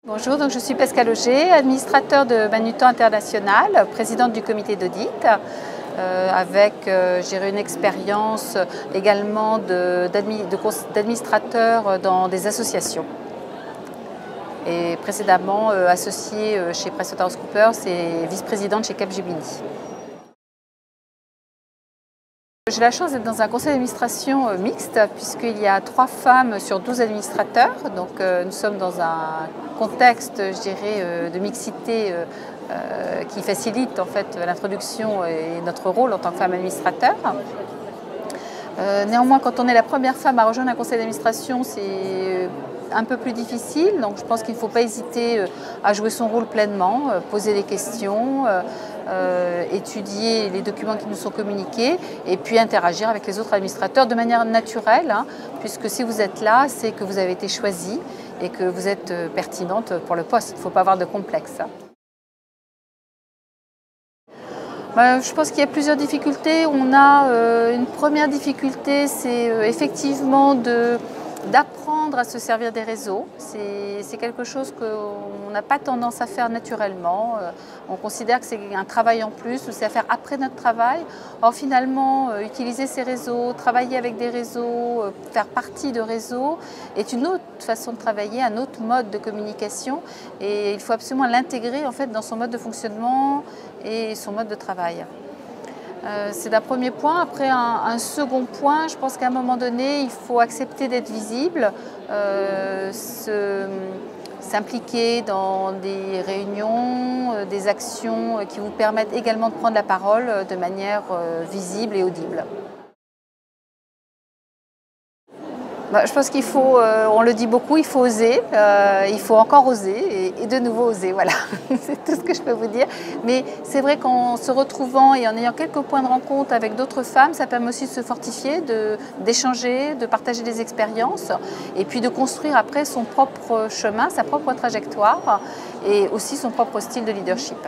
Bonjour, donc je suis Pascal Auger, administrateur de Manutan International, présidente du comité d'audit, avec j'ai une expérience également d'administrateur dans des associations. Et précédemment associée chez PricewaterhouseCoopers et vice-présidente chez Capgemini. J'ai la chance d'être dans un conseil d'administration mixte puisqu'il y a 3 femmes sur 12 administrateurs. Donc nous sommes dans un contexte, je dirais, de mixité qui facilite en fait l'introduction et notre rôle en tant que femme administrateur. Néanmoins, quand on est la première femme à rejoindre un conseil d'administration, c'est un peu plus difficile, donc je pense qu'il ne faut pas hésiter à jouer son rôle pleinement, poser des questions, étudier les documents qui nous sont communiqués et puis interagir avec les autres administrateurs de manière naturelle, puisque si vous êtes là, c'est que vous avez été choisie et que vous êtes pertinente pour le poste. Il ne faut pas avoir de complexe. Je pense qu'il y a plusieurs difficultés. On a une première difficulté, c'est effectivement d'apprendre à se servir des réseaux. C'est quelque chose qu'on n'a pas tendance à faire naturellement. On considère que c'est un travail en plus, ou c'est à faire après notre travail. Or finalement, utiliser ces réseaux, travailler avec des réseaux, faire partie de réseaux est une autre façon de travailler, un autre mode de communication. Et il faut absolument l'intégrer en fait dans son mode de fonctionnement et son mode de travail. C'est un premier point. Après, un second point, je pense qu'à un moment donné, il faut accepter d'être visible, s'impliquer dans des réunions, des actions qui vous permettent également de prendre la parole de manière visible et audible. Je pense qu'il faut, on le dit beaucoup, il faut oser, il faut encore oser et de nouveau oser, voilà. C'est tout ce que je peux vous dire. Mais c'est vrai qu'en se retrouvant et en ayant quelques points de rencontre avec d'autres femmes, ça permet aussi de se fortifier, d'échanger, de partager des expériences et puis de construire après son propre chemin, sa propre trajectoire et aussi son propre style de leadership.